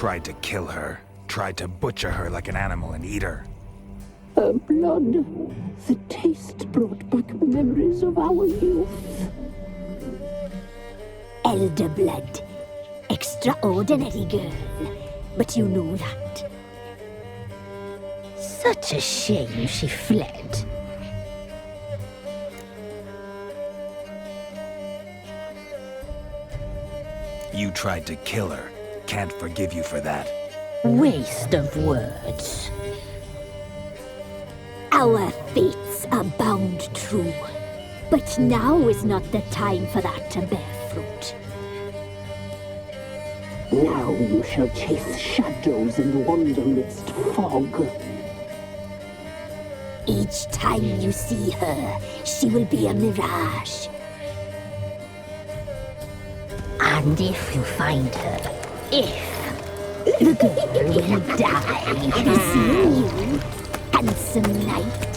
tried to kill her. Tried to butcher her like an animal and eat her. Her blood. The taste brought back memories of our youth. Elder blood. Extraordinary girl. But you know that. Such a shame she fled. You tried to kill her. Can't forgive you for that. Waste of words. Our fates are bound true. But now is not the time for that to bear fruit. Now you shall chase shadows and wander midst fog. Each time you see her, she will be a mirage. And if you find her, the girl will die. Seeing you, handsome knight.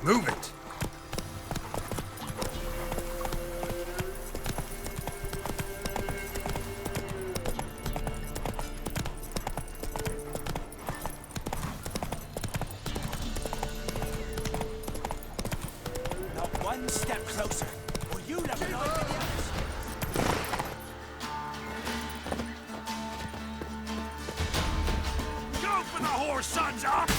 Move it! Not one step closer, or you'll have an eye for the others. Go for the whore, sons up!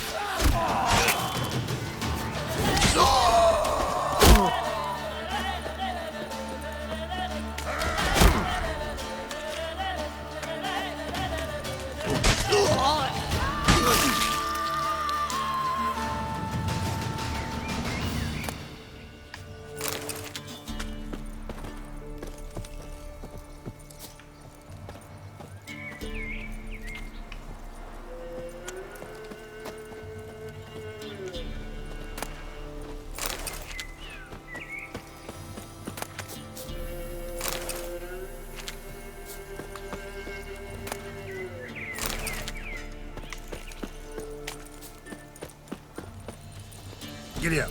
Giddy up.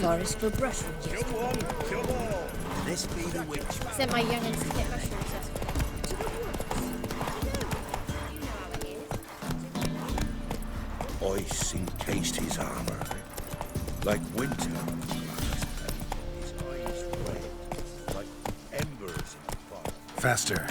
Forest for brushwood yesterday. Come on, come on. This be the witch. Sent my youngins to get mushrooms yesterday. Ice encased his armor, like winter. His eyes red, like embers in the fire. Faster.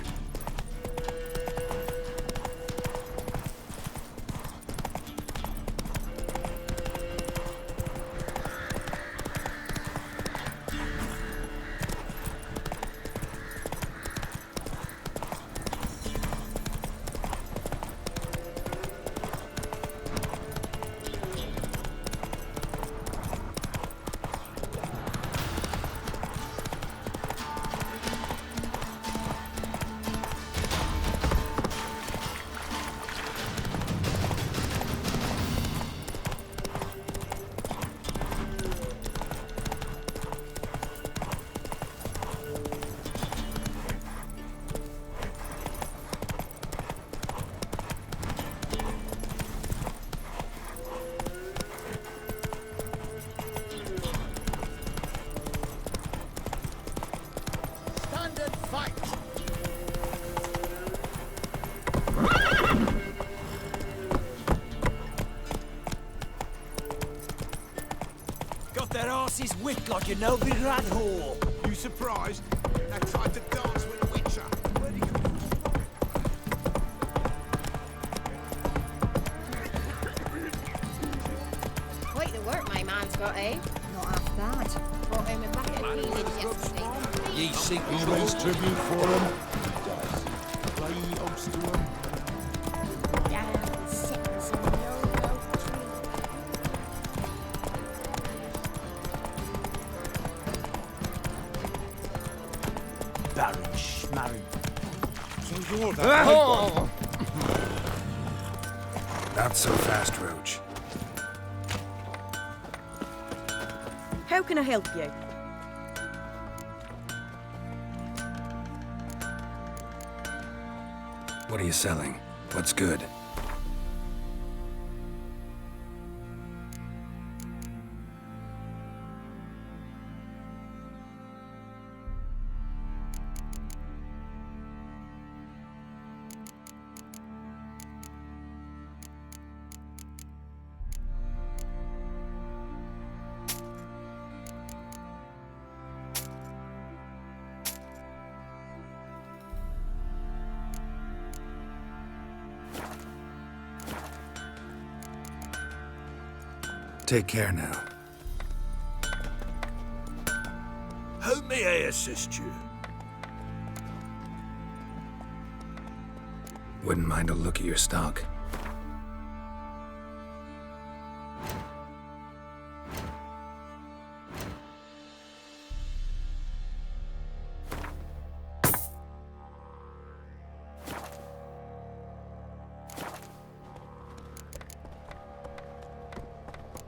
fight! Got their asses whipped like a no big rat whore. You surprised? I tried to dance with a witcher. Where do you come from? Quite the work my man's got, eh? Not half bad. Brought home a bucket of peelings yesterday. Ye seek He raised tribute for him. Fly oaks to him. Down sickness and no oak tree. Baron Schmarren. So you're that Not so fast, Roach. How can I help you? What are you selling? What's good? Take care now. How may I assist you? Wouldn't mind a look at your stock.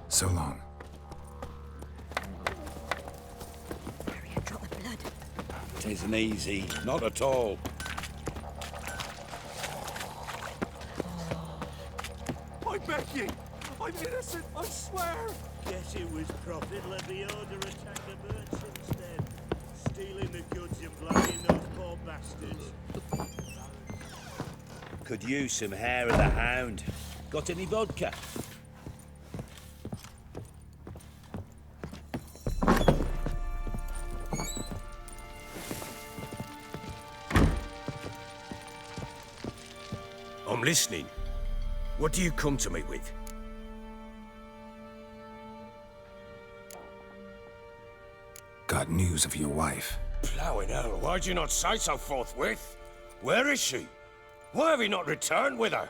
So long. A drop of blood. Tisn't easy, not at all. I beg you! I'm innocent, I swear! Guess it was profit let the order attack the merchants then. Stealing the goods and blowing those poor bastards. Could use some hair of the hound. Got any vodka? I'm listening. What do you come to me with? Got news of your wife. Plowing hell, why'd you not say so forthwith? Where is she? Why have you not returned with her?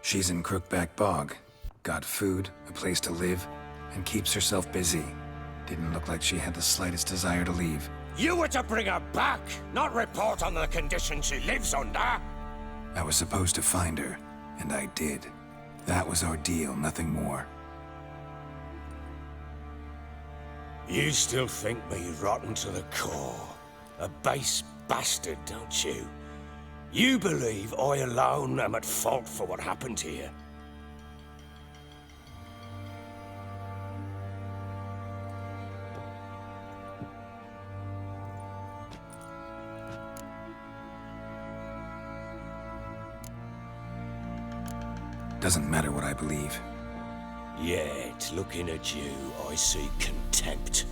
She's in Crookback Bog. Got food, a place to live, and keeps herself busy. Didn't look like she had the slightest desire to leave. You were to bring her back, not report on the conditions she lives under. I was supposed to find her, and I did. That was our deal, nothing more. You still think me rotten to the core. A base bastard, don't you? You believe I alone am at fault for what happened here. Doesn't matter what I believe. Yet, looking at you, I see contempt.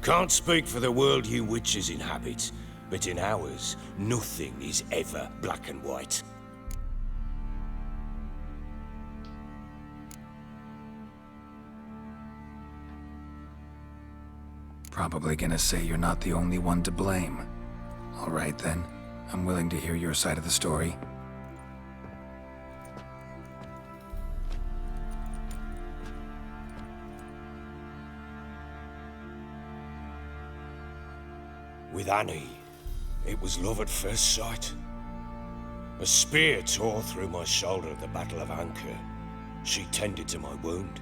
Can't speak for the world you witches inhabit, but in ours, nothing is ever black and white. Probably gonna say you're not the only one to blame. All right then, I'm willing to hear your side of the story. With Annie, it was love at first sight. A spear tore through my shoulder at the Battle of Anchor. She tended to my wound.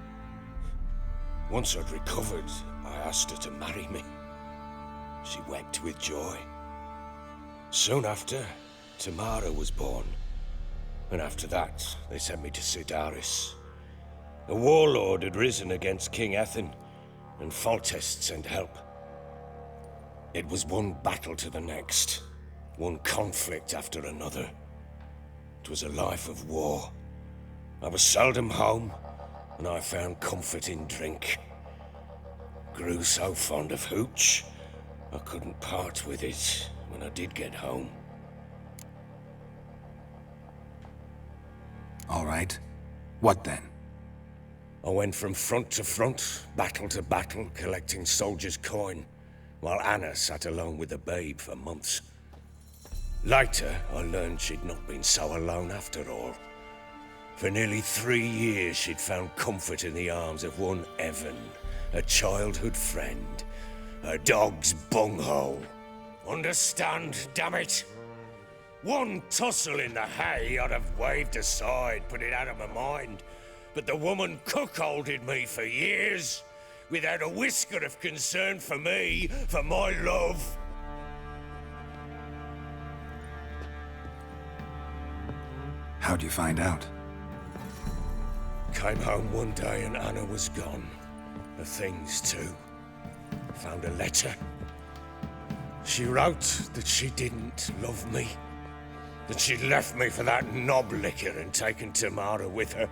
Once I'd recovered, I asked her to marry me. She wept with joy. Soon after, Tamara was born. And after that, they sent me to Sidaris. A warlord had risen against King Ethan, and Foltest sent help. It was one battle to the next, one conflict after another. It was a life of war. I was seldom home, and I found comfort in drink. Grew so fond of hooch, I couldn't part with it when I did get home. All right. What then? I went from front to front, battle to battle, collecting soldiers' coin, while Anna sat alone with the babe for months. Later, I learned she'd not been so alone after all. For nearly 3 years, she'd found comfort in the arms of one Evan, a childhood friend, a dog's bunghole. Understand, damn it? One tussle in the hay I'd have waved aside, put it out of my mind. But the woman cuckolded me for years, without a whisker of concern for me, for my love. How'd you find out? Came home one day and Anna was gone. Her things too. Found a letter. She wrote that she didn't love me. That she'd left me for that knob licker and taken Tamara with her.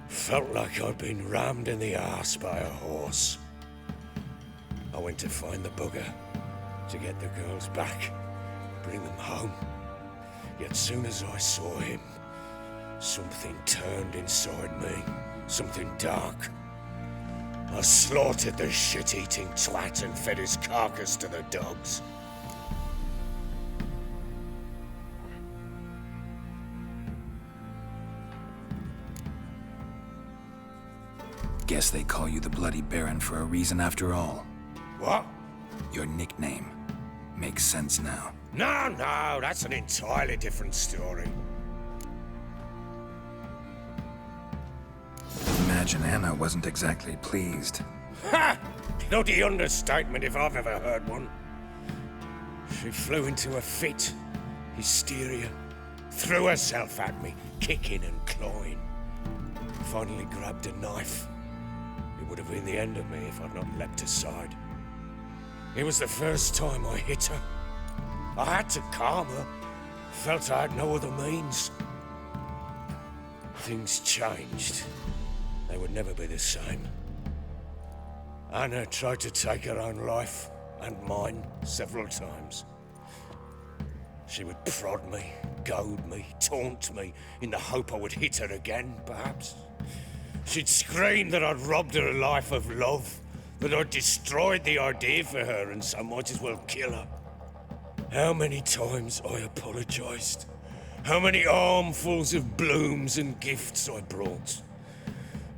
Felt like I'd been rammed in the arse by a horse. I went to find the bugger, to get the girls back, bring them home. Yet soon as I saw him, something turned inside me, something dark. I slaughtered the shit-eating twat and fed his carcass to the dogs. Guess they call you the Bloody Baron for a reason after all. What? Your nickname. Makes sense now. No, that's an entirely different story. Imagine Anna wasn't exactly pleased. Ha! Bloody understatement if I've ever heard one. She flew into a fit, hysteria, threw herself at me, kicking and clawing. Finally grabbed a knife. It would have been the end of me if I'd not leapt aside. It was the first time I hit her. I had to calm her. Felt I had no other means. Things changed. They would never be the same. Anna tried to take her own life, and mine, several times. She would prod me, goad me, taunt me, in the hope I would hit her again, perhaps. She'd scream that I'd robbed her life of love, that I'd destroyed the idea for her and so might as well kill her. How many times I apologized. How many armfuls of blooms and gifts I brought.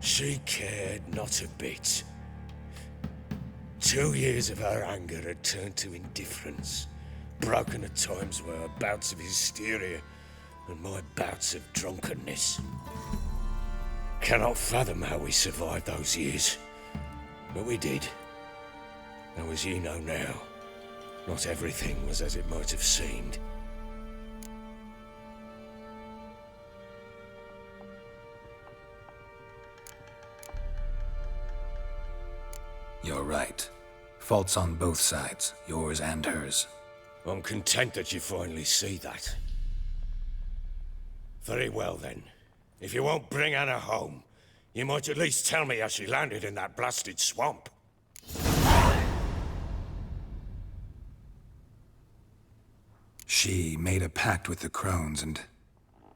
She cared not a bit. 2 years of her anger had turned to indifference, broken at times by her bouts of hysteria and my bouts of drunkenness. Cannot fathom how we survived those years, but we did. Though as you know now, not everything was as it might have seemed. You're right. Faults on both sides, yours and hers. I'm content that you finally see that. Very well then. If you won't bring Anna home, you might at least tell me how she landed in that blasted swamp. She made a pact with the crones and...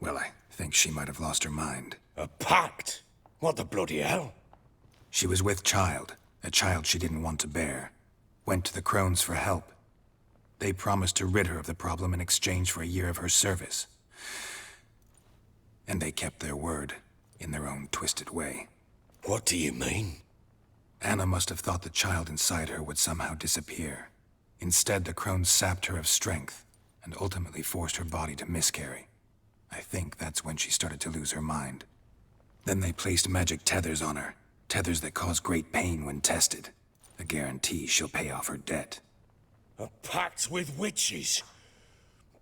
well, I think she might have lost her mind. A pact? What the bloody hell? She was with child, a child she didn't want to bear. Went to the crones for help. They promised to rid her of the problem in exchange for a year of her service. And they kept their word, in their own twisted way. What do you mean? Anna must have thought the child inside her would somehow disappear. Instead, the crones sapped her of strength, and ultimately forced her body to miscarry. I think that's when she started to lose her mind. Then they placed magic tethers on her, tethers that cause great pain when tested. A guarantee she'll pay off her debt. A pact with witches?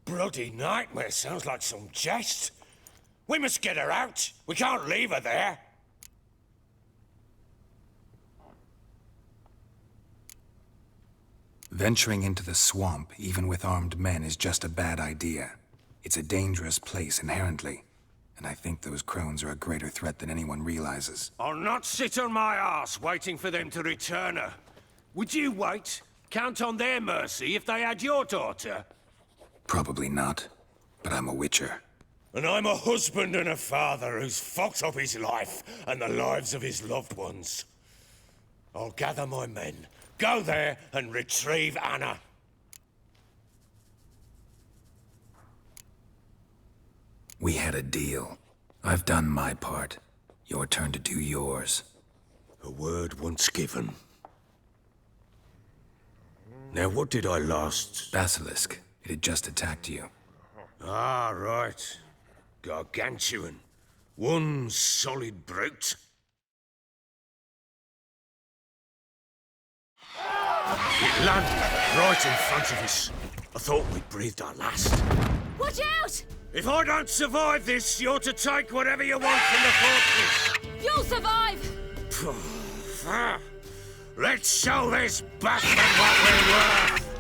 Bloody nightmare, sounds like some jest. We must get her out. We can't leave her there. Venturing into the swamp, even with armed men, is just a bad idea. It's a dangerous place inherently, and I think those crones are a greater threat than anyone realizes. I'll not sit on my ass waiting for them to return her. Would you wait? Count on their mercy if they had your daughter? Probably not, but I'm a witcher. And I'm a husband and a father who's fucked up his life and the lives of his loved ones. I'll gather my men, go there and retrieve Anna. We had a deal. I've done my part. Your turn to do yours. A word once given. Now, what did I last... Basilisk. It had just attacked you. Ah, right. Gargantuan. One solid brute. It landed right in front of us. I thought we'd breathed our last. Watch out! If I don't survive this, you're to take whatever you want from the fortress. You'll survive! Let's show this bastard what we're worth!